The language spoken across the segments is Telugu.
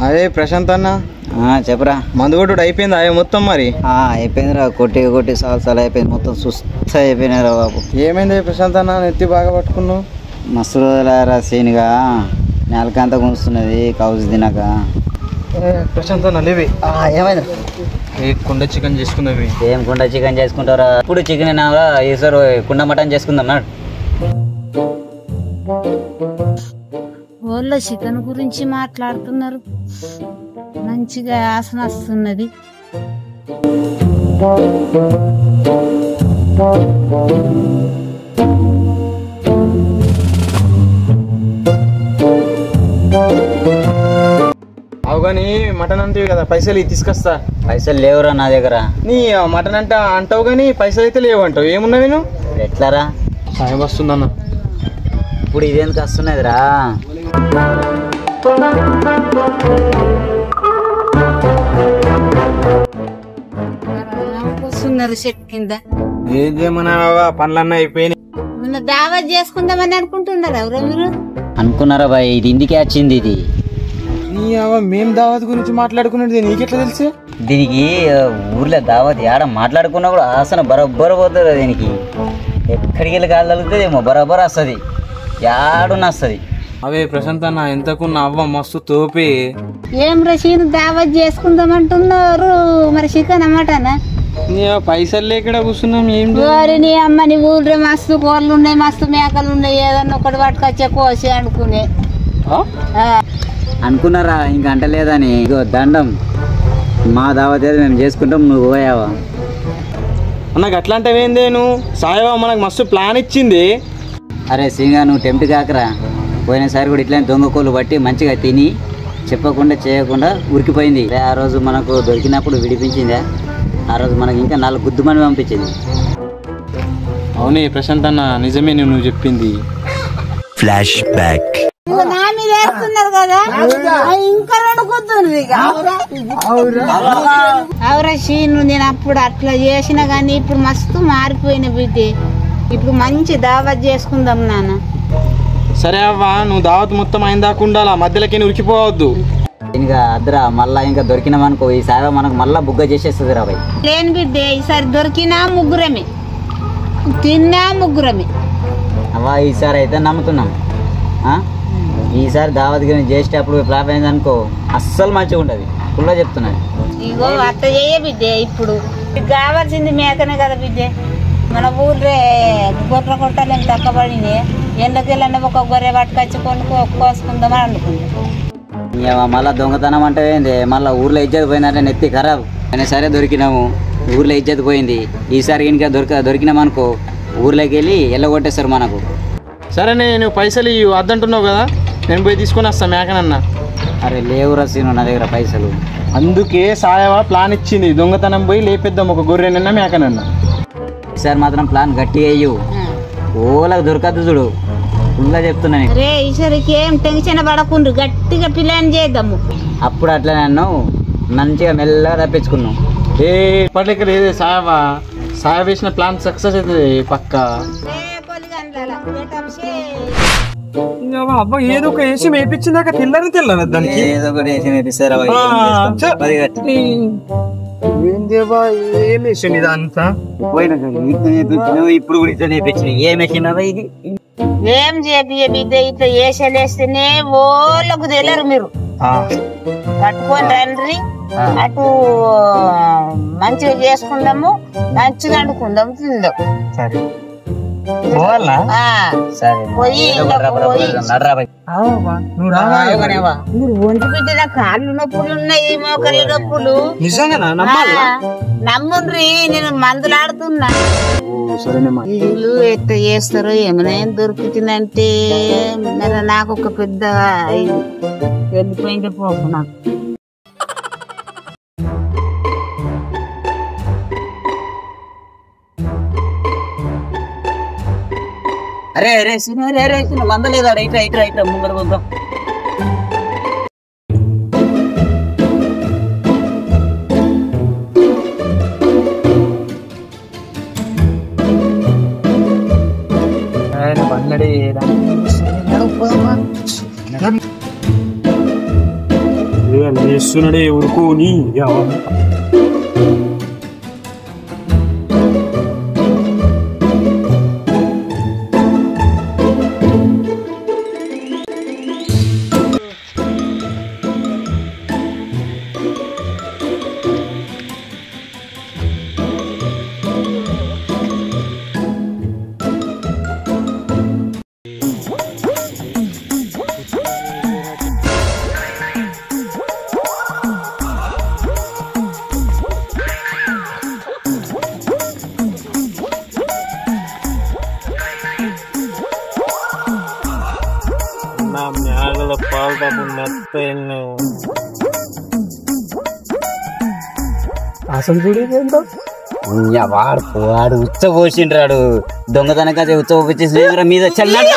అదే ప్రశాంత్ అన్న చెప్పరా. మందు కొట్టుడు అయిపోయింది అయ్యే మొత్తం మరి? అయిపోయిందిరా, కొట్టి కొట్టి సాలు అయిపోయింది, మొత్తం సుస్థ అయిపోయినారా బాబు. ఏమైంది ప్రశాంత్ అన్న, నెత్తి బాగా పట్టుకున్నావు? మస్తు రోజులారా సీన్గా నెలకంతా గుంస్తున్నది కౌజు తినక. ప్రశాంత్ అన్న లేవి. ఏమైంది? కుండ చికెన్ చేసుకున్నవి. ఏం కుండ చికెన్ చేసుకుంటారా? ఇప్పుడు చికెన్ అయినా ఈసారి కుండ మటన్ చేసుకుందాం నాడు. వాళ్ళ చికెన్ గురించి మాట్లాడుతున్నారు, మంచిగా ఆసన వస్తున్నది. అవు కానీ మటన్ అంటావు కదా, పైసలు తీసుకొస్తా. పైసలు లేవురా నా దగ్గర. నీ మటన్ అంటావు కానీ పైసలు అయితే లేవు అంటావు, ఏమున్నా నేను ఎట్లారా? సాయం వస్తుందన్న. ఇప్పుడు ఇదేందుకు వస్తున్నదిరా? కూర్చున్నారు చెట్టు కింద. ఏం చేయమన్నా పనులన్నీ అయిపోయినాయి. దావత్ చేసుకుందామని అనుకుంటున్నారు ఎవరో మీరు? అనుకున్నారా బాయ్, ఇది ఇంటికే వచ్చింది. ఇది మేం దావత్ గురించి మాట్లాడుకున్నది నీకెట్లా తెలుసు? దీనికి ఊర్లో దావత్ ఏడ మాట్లాడుకున్నా కూడా ఆసన బరబ్బర పోతుంది. దీనికి ఎక్కడికి వెళ్ళి కాలు తగులుతుందేమో బరాబర్ వస్తుంది, ఏడున్న వస్తుంది. అవే ప్రశాంత్ అన్న ఎంతకు అవ్వ మస్తు తోపి. ఏం రషీద్ దావత్ చేసుకుందామంటున్నారు మరి చికెన్ అన్నమాటనా? పైసలు లేకుండా కూర్చున్నాం. ఏం నీ అమ్మ నీ ఊళ్ళో మస్తు కోళ్ళు ఉన్నాయి, మస్తు మేకలు ఉన్నాయి, ఏదన్నా ఒకటి పట్టుకొచ్చే కోసి అనుకునే అనుకున్నారా? ఇంక అంటలేదని ఇగో దండం, మా దావత్ ఏదో మేము చేసుకుంటాం, నువ్వు పోయావా? నాకు అట్లా అంటే ఏందే, నువ్వు సాయవా మనకు మస్తు ప్లాన్ ఇచ్చింది. అరే సింగా, నువ్వు టెంప్ట్ కాకరా. పోయినసారి కూడా ఇట్లా దొంగ కోళ్ళు బట్టి మంచిగా తిని చెప్పకుండా చేయకుండా ఉరికిపోయింది. ఆ రోజు మనకు దొరికినప్పుడు విడిపించిందే, ఆ రోజు మనకి ఇంకా 4 గుద్దుమని పంపించింది. అవునే ప్రశాంత్ అన్న, నిజమే నువ్వు చెప్పింది. Flash back. నా మీద వేస్తున్నారు కదా, ఇంకా 2 గుద్దుంది. అవురా షీను, నేను అప్పుడు అట్లా చేసినా కానీ ఇప్పుడు మస్తు మారిపోయిన బిడ్డ. ఇప్పుడు మంచి దావత్ చేసుకుందాం నాన్న. సరే అవ్వ, నువ్వు దావత్ మొత్తం అయిన దాకా ఉండాలా, మధ్యలోకి ఉరికిపోవద్దు. ఇంకా అద్దరా మళ్ళా ఇంకా దొరికినామనుకో ఈ సారి మనకు మళ్ళా బుగ్గ చేసేస్తుంది రా. లేని బిడ్డ ఈసారి దొరికినా ముగ్గురమే, తిన్నా ముగ్గురమే. అవ్వ ఈసారి అయితే నమ్ముతున్నాం. ఈసారి దావత్ గురించి చేసేటప్పుడు ఫ్లాప్ అయింది అనుకో అస్సలు మంచిగా ఉంటుంది, ఫుల్గా చెప్తున్నాను. ఇగో అట్లా చేయ బిడ్డ, ఇప్పుడు కావాల్సింది మేకనే కదా బిడ్డ. మన ఊర్లో గొర్రె కొట్టాలేం తక్కబడినాయి, ఎండకెళ్ళండి ఒక గొర్రె పట్టుకొచ్చి కోసుకుందామని అనుకుంది. మళ్ళీ దొంగతనం అంటే ఏంది, మళ్ళీ ఊర్లో ఇజ్జత్ పోయిందంటే నెత్తి ఖరాబ్. అయినా సరే దొరికినాము, ఊర్లో ఇజ్జత్ పోయింది. ఈసారి ఇంకా దొరికినామనుకో ఊర్లోకి వెళ్ళి ఎల్లగొట్టేస్తారు మనకు. సరే నేను పైసలు వద్దంటున్నావు కదా, నేను పోయి తీసుకొని వస్తా మేకనన్నా. అరే లేవు రసీను నా దగ్గర పైసలు. అందుకే సాయవా ప్లాన్ ఇచ్చింది, దొంగతనం పోయి లేపిద్దాం ఒక గొర్రెనన్నా మేకనన్నా. ఈసారి మాత్రం ప్లాన్ గట్టిగా అయ్యు, ఓలకు దొరకద్దు చూడు, ఫుల్గా చెప్తున్నాను. రే ఈసారికి ఏం టెన్షన్ పడకుండా గట్టిగా ప్లాన్ చేద్దాము. అప్పుడు అట్లా నన్ను మంచిగా మెల్లగా తప్పించుకున్నావు. ఇప్పటికి లేదే సాయవా, సాయ వేసిన ప్లాన్ సక్సెస్ అవుతుంది పక్క. అబ్బా ఏదో ఒక వేసి మేపించిందాక తెల్లని దానికి ఏదో ఒకటి వేసి మేపిస్తారా? ఇప్పుడు కూడా ఇట్లా నేర్పించిన ఏం వేసినారా? ఇది ఏం చేపియ బిడ్డ, ఇట్లా వేసేస్తేనే ఓళ్ళకు తెలియరు. మీరు పట్టుకొని రండి, అటు మంచిగా చేసుకుందాము, మంచిగా వండుకుందాము, తిందాం. సరే ఒంటి బిడ్డ కాళ్ళు నొప్పులు ఉన్నాయి, మోకళ్ళ నొప్పులు. నమ్ముండ్రి, నేను మందులాడుతున్నా. వీళ్ళు ఎట్లా చేస్తారో ఏమైనా దొరుకుతుందంటే మరి నాకు ఒక పెద్ద వెళ్ళిపోయింది పోకు నాకు. అరే అరే సినిమా అరే సినిమా మందలేదా? రైట్ రైట్ రైట్ ముందర పోద్దాం. చేస్తున్నాడే ఊరుకో నీ నా మ్యాగల పాలు తప్పు మెత్తను అసలు చూడేందో వాడు ఉచ్చ పోసిండ్రాడు దొంగతనకైతే ఉచ్చ పోపించేసి మీద చల్లాడు.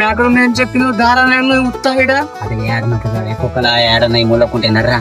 మేకలు నేను చెప్పిన దారాలు ఉత్తాయిడా అది ఏడనుంటుంది కుక్కలా ఏడన్నాయి ముళ్ళకుంటేనరా.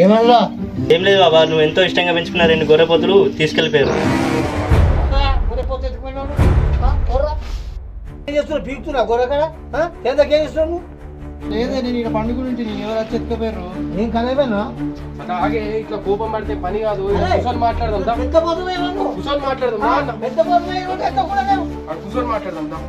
ఏమన్నా ఏం లేదు బాబా, నువ్వు ఎంతో ఇష్టంగా పెంచుకున్న 2 గొర్రెపోతులు తీసుకెళ్ళిపోయారు. పీకుతున్నా గొర్రెకడ ఎంతకేం ఇస్తున్నావు? లేదే నేను ఇక్కడ పండుగ నుంచి నేను ఎవరు వచ్చి ఎత్తుకపోయారు నేను కలైపోయినా అలాగే ఇట్లా కోపం పడితే పని కాదు. కూర్చొని మాట్లాడదాం, కూర్చొని మాట్లాడదాం, కూర్చొని మాట్లాడదాం.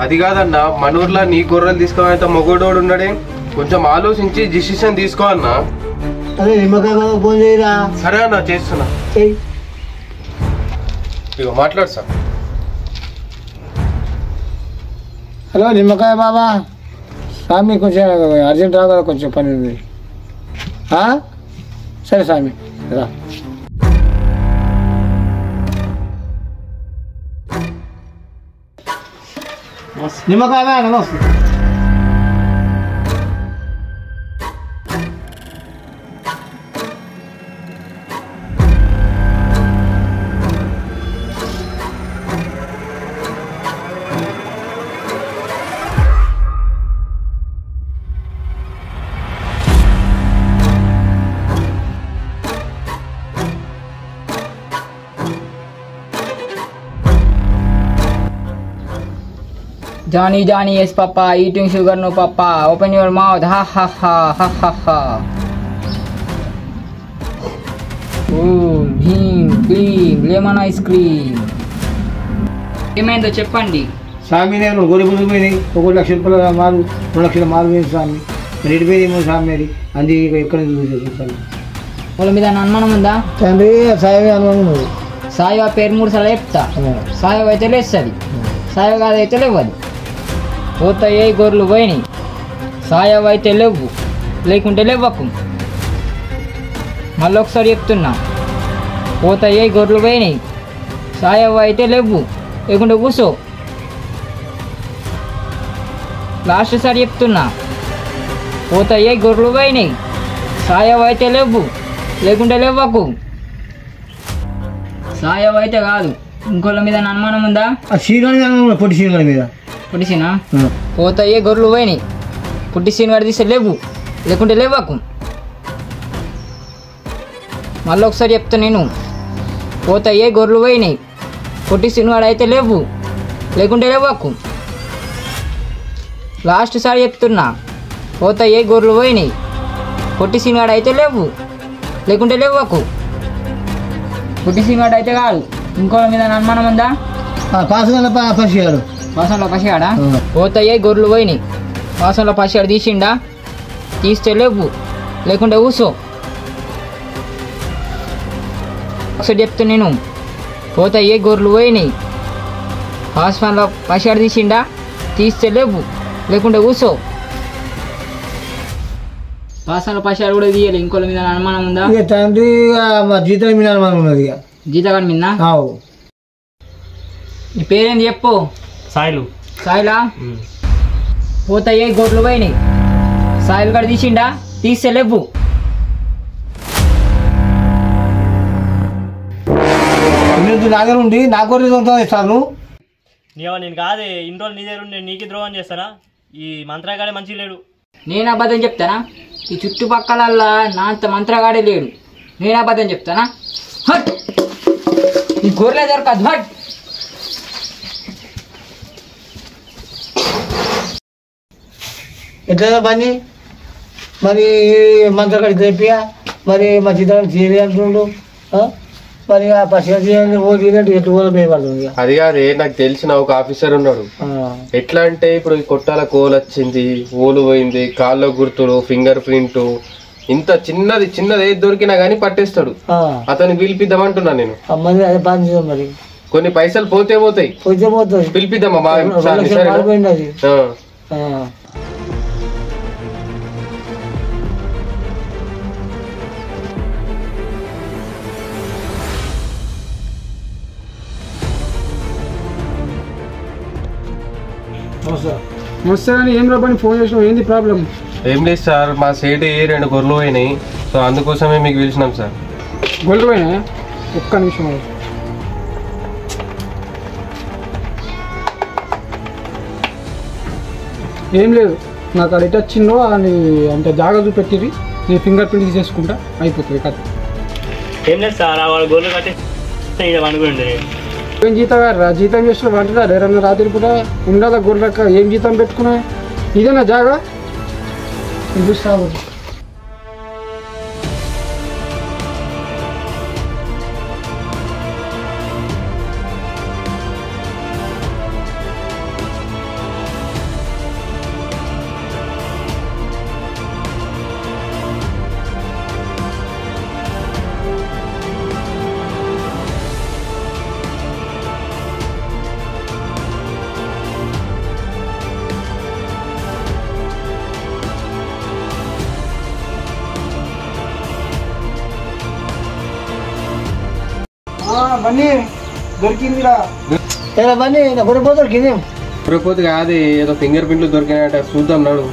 అది కాదన్నా, మన ఊర్లో నీ గొర్రెలు తీసుకోవాలంటే మొగోడోడు ఉన్నాడే, కొంచెం ఆలోచించి డిసిషన్ తీసుకో అన్నా. అదే నిమ్మకాయ ఫోన్ చేయరా. సరే అన్న, చేస్తున్నా. ఇగో మాట్లాడు సార్. హలో నిమ్మకాయ బాబా, స్వామి కొంచెం అర్జెంట్ రాగా కొంచెం పని ఉంది. సరే స్వామి రా. నిమ్మకాయ వస్తుంది. Johnny, Johnny, yes, Papa. Eating sugar, no, Papa. Open your mouth. Ha ha ha ha ha ha. Cool, him, cream, lemon ice cream. ఏమైందో చెప్పండి. స్వామి నేను గొర్రె ముందు పోయినాయి. 1 లక్ష రూపాయల మాలు, 2 లక్షల మాలు పోయింది స్వామి. మరి ఎడిపోయిందేమో స్వామి. అది అది ఎక్కడ చూసాను. వాళ్ళ మీద అనుమానం ఉందా? తండ్రి సాయి అనుమానం ఉంది. సాయి పేరు 3 సార్లు చెప్తా. సాయి అయితే లేస్తుంది, సాయి కాదైతే లేవదు. పోతాయి గొర్రెలు పోయినాయి, సాయవ అయితే లేవు, లేకుంటే లేవకు. మళ్ళీ ఒకసారి చెప్తున్నా, పోతాయి గొర్రెలు పోయినాయి, సాయవ అయితే లేవు, లేకుంటే కూర్చో. లాస్ట్ సారి చెప్తున్నా, పోతాయి గొర్రెలు పోయినాయి, సాయవ అయితే లేవు, లేకుంటే లేవకు. సాయవ అయితే కాదు, ఇంకోళ్ళ మీద అనుమానం ఉందా? ఆ సీనుగాడి పొట్టి సీనుగాడి మీద. పుట్టిసీనా పోతాయే గొర్రెలు పోయినాయి. పుట్టి సీన్ వాడి తీస్తే లేవు, లేకుంటే లేవాకు. మళ్ళీ ఒకసారి చెప్తా నేను, పోతాయే గొర్రెలు పోయినాయి. పుట్టి సీన్ వాడు అయితే లేవు, లేకుంటే లేవాకు. లాస్ట్ సారి చెప్తున్నా, పోతాయే గొర్రెలు పోయినాయి. పుట్టి సీన్ వాడు అయితే లేవు, లేకుంటే లేవాకు. పుట్టి సీన్ వాడు అయితే కాదు. ఇంకోళ్ళ మీద అనుమానం ఉందా? పాసంలో పసిగాడు. వాసంలో పసిగాడా? పోతాయే గొర్రెలు పోయినాయి. వాసంలో పసిగాడు తీసిండా? తీస్తే లేవు, లేకుంటే ఊసో. ఒకసారి చెప్తే నేను, పోతాయే గొర్రెలు పోయినాయి. వాసంలో పసిగాడు తీసిండా? తీస్తే లేవు, లేకుంటే ఊసో. వాసంలో పసిగాడు కూడా తీయాలి. ఇంకోళ్ళ మీద అనుమానం ఉందా? ఇక తండ్రి మా జీతం మీద అనుమానం ఉన్నది. ఇక జీతగాడి మీద. నీ పేరేంది చెప్పు. సాయిలు. సాయిలా? పోతాయే గొర్రెలు పోయినాయి. సాయిలు కూడా తీసిండా? తీస్తే లేవు. నా దగ్గర ఉండి నా గొర్రె ఇస్తాను. నేను కాదే, ఇన్ని రోజులు నీ దగ్గర ఉండి నీకు ద్రోహం చేస్తానా? ఈ మంత్రగాడే మంచిగా లేడు. నేను అబద్ధం చెప్తానా? ఈ చుట్టుపక్కల నా అంత మంత్రగాడే లేడు. నేను అబద్ధం చెప్తానా? హట్! ఈ గొర్రెలే దొరకదు. హట్! ఎట్లా పని మరి మంత్రగాడి తెప్పియా, మరి మా జీతం చేయాలి అంటుండు. మరి ఆ పసిగా ఓడినట్టు ఎటు కూడా భయపడుతుంది. అది కాదే, నాకు తెలిసిన ఒక ఆఫీసర్ ఉన్నాడు. ఎట్లా అంటే ఇప్పుడు ఈ కొట్టాల కోల్ వచ్చింది, ఓలు పోయింది, కాళ్ళ గుర్తులు, ఫింగర్ ప్రింట్, ఇంత చిన్నది ఏది దొరికినా గానీ పట్టేస్తాడు. అతను పిలిపిద్దామంటున్నా నేను. మరి అదే పని చేద్దాం. మరి కొన్ని పైసలు పోతే పోతాయి, పిలిపిద్దామా? వస్తారని ఏం రబ్బని ఫోన్ చేసినావు, ఏంది ప్రాబ్లం? ఏం లేదు సార్, మా సైడ్ 2 గొర్రెలు పోయినాయి. సో అందుకోసమే మీకు పిలిచినాం సార్. గొర్రెలు పోయినా? ఒక్క నిమిషం. ఏం లేదు, నాకు అది వచ్చిందో అని అంటే జాగ్రత్త పెట్టిరి. నీ ఫింగర్ ప్రింట్ తీసేసుకుంటా, అయిపోతుంది కథ. ఏం లేదు సార్, వాళ్ళ గోళ్ళు కట్టి అనుకోండి. ఏం జీతం రా? జీతం చేస్తున్నా అంటున్నా రేరన్న రాత్రి పూట ఉండాలా గొర్రెక్క? ఏం జీతం పెట్టుకున్నా? ఇదేనా జాగా? చూస్తావు. బన్నీ దొరికిందిరా. బన్నీ నా గొర్రెపోతు దొరికింది. గొర్రెపోతు కాదు, ఏదో ఫింగర్ ప్రింట్లు దొరికినాయట, చూద్దాం నాడు.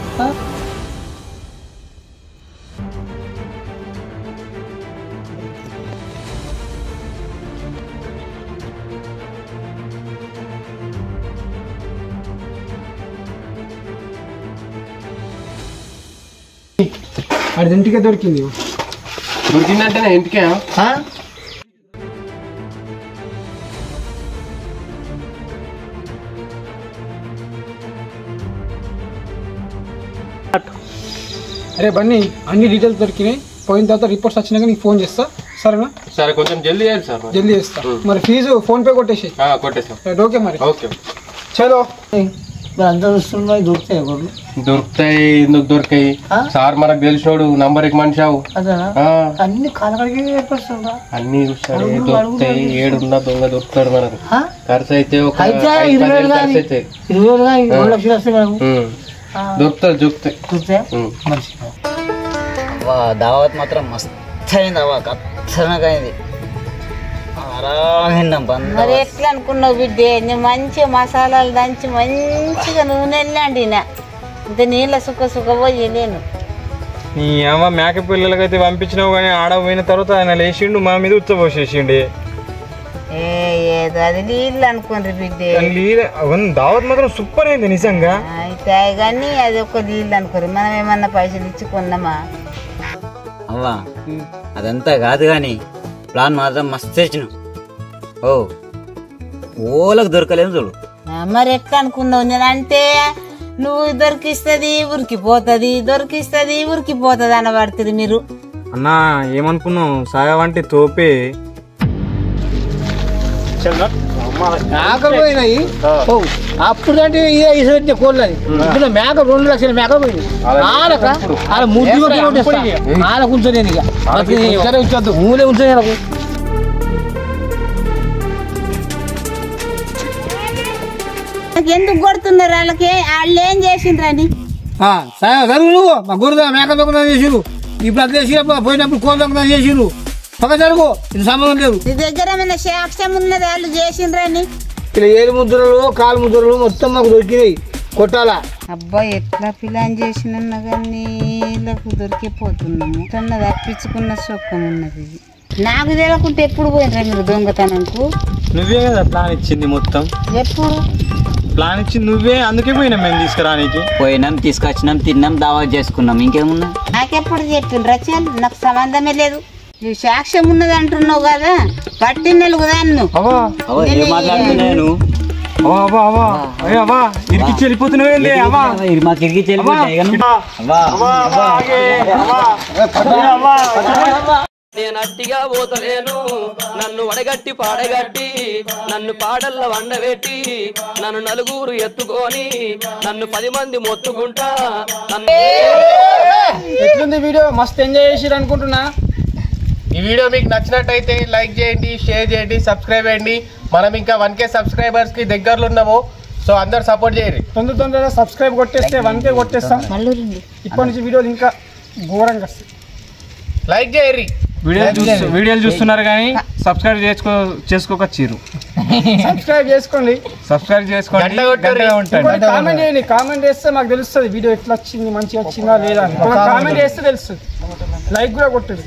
అది ఇంటికే దొరికింది. దొరికిందంటే ఇంటికే? అరే బన్నీ, అన్ని డీటెయిల్స్ దొరికినాయి. పోయిన తర్వాత రిపోర్ట్స్ వచ్చినాక నీకు ఫోన్ చేస్తా, సరేనా? సరే, కొంచెం జల్దీ చేయాలి సార్. జల్దీ చేస్తా. మరి ఫీజు ఫోన్పే కొట్టేసి. కొట్టేసాం. ఓకే మరి. ఓకే చలో. అంతా చూస్తున్నాయి, దొరుకుతాయి గొర్రెలు. దొరుకుతాయి, ఎందుకు దొరికాయి సార్? మనకు తెలిసినోడు నంబర్ 1 మనిషి. అన్ని కాలకడికి ఏర్పరుస్తుందా? అన్ని చూస్తాడు, దొరుకుతాయి. 7 ఉన్న దొంగ దొరుకుతాడు మనకు. ఖర్చు అయితే ఒక 20,000 లక్షలు వస్తాయి మనకు. దొరుకుతాయి. దావత్ మాత్రం మస్తు అయింది. ఖతర్నాక్ అయింది. మరి ఎట్లా అనుకున్నావు బిడ్డే? నేను మంచిగా మసాలాలు దంచి మంచిగా నూనె వండినా, ఇంత నీళ్ళ సుక్క పోయలేను. నీ అమ్మ మేక పిల్లలకైతే పంపించినావు, కానీ ఆడ పోయిన తర్వాత ఆయన లేచిండు, మా మీద ఉచ్చబోసేసిండు. లేదు అది నీళ్ళు అనుకోండి బిడ్డ దావత్ మాత్రం సూపర్ అయింది నిజంగా. అయితే కానీ అది ఒక నీళ్ళు అనుకోరు, మనం ఏమన్నా పైసలు ఇచ్చి కొన్నామా? అవ్వా అదంతా కాదు కానీ ప్లాన్ మాత్రం మస్తు చేసినావు. ఓ ఓలకు దొరకలేదు చూడు. మరి ఎట్లా అనుకున్నావు? నేనంటే నువ్వు దొరికిస్తుంది ఉరికిపోతుంది, దొరికిస్తుంది ఉరికిపోతుంది అనబడుతుంది మీరు. అన్నా ఏమనుకున్నావు సాయ వంటి తోపే మేకలు పోయినాయి. అప్పుడు అంటే ఇసొచ్చిన కోళ్ళని ఇప్పుడు మేక 2 లక్షల మేక పోయింది. ఆడక ఆడ ముద్దు ఆడ ఉంచలేదు ఇక ఉంచొద్దు ఊలే ఉంచలేదు. ఎందుకు కొడుతున్నారు వాళ్ళకి? వాళ్ళు ఏం చేసిండ్రని జరుగు నువ్వు మా గురుదా మేక దొంగతనం చేసిరు. ఇప్పుడు అది చేసినప్పుడు పోయినప్పుడు కోళ్ళ దొంగతనం చేసిరు. పక్క జరుగు, ఇది సంబంధం లేదు. నీ దగ్గర ఏమైనా సాక్ష్యం ఉన్నది వాళ్ళు చేసిండ్రని? ఇలా 7 ముద్రలు 4 ముద్రలు మొత్తం మాకు దొరికినాయి. కొట్టాలా? అబ్బా ఎట్లా ప్లాన్ చేసినా కానీ వీళ్ళకు దొరికిపోతున్నాము. తప్పించుకున్న సుఖం ఉన్నది. నాకు తెలియకుంటే ఎప్పుడు పోయినరా మీరు దొంగతనంకు? నువ్వే కదా ప్లాన్ ఇచ్చింది మొత్తం. ఎప్పుడు ప్లాన్ ఇచ్చింది నువ్వే, అందుకే పోయినాం మేము తీసుకురానికి. పోయినాం, తీసుకొచ్చినాం, తిన్నాం, దావత్ చేసుకున్నాం, ఇంకేమున్నా? నాకెప్పుడు చెప్పిండ్రు రచన? నాకు సంబంధమే లేదు. నువ్వు సాక్ష్యం ఉన్నది అంటున్నావు కదా, పట్టినలు కదా అవా ఏం మాట్లాడుతున్నాను? ఇరికిచ్చి వెళ్ళిపోతున్నావు ఏంది? అవా మాకు ఇరికిచ్చి నేను అట్టిగా పోతలేను, నన్ను వడగట్టి పాడగట్టి నన్ను పాడల్ల వండబెట్టి నన్ను నలుగురు ఎత్తుకొని నన్ను 10 మంది మొత్తుకుంటా. ఎట్లుంది వీడియో? మస్తు ఎంజాయ్ చేసిరు అనుకుంటున్నా. ఈ వీడియో మీకు నచ్చినట్టయితే లైక్ చేయండి, షేర్ చేయండి, సబ్స్క్రైబ్ చేయండి. మనం ఇంకా 1K సబ్స్క్రైబర్స్ కి దగ్గరలో ఉన్నాము. సో అందరు సపోర్ట్ చేయండి. తొందరగా సబ్స్క్రైబ్ కొట్టేస్తే 1K కొట్టేస్తాం. ఇప్పటి నుంచి వీడియోలు ఇంకా ఘోరంగా వస్తాయి. లైక్ చేయరి. వీడియోలు చూస్తున్నారు కానీ సబ్స్క్రైబ్ చేసుకోకొచ్చిర్రు. సబ్స్క్రైబ్ చేసుకోండి. కామెంట్ చేయండి. కామెంట్ చేస్తే మాకు తెలుస్తుంది వీడియో ఎట్లా వచ్చింది, మంచిగా వచ్చిందా లేదా. కామెంట్ చేస్తే తెలుస్తుంది. లైక్ కూడా కొట్టండి.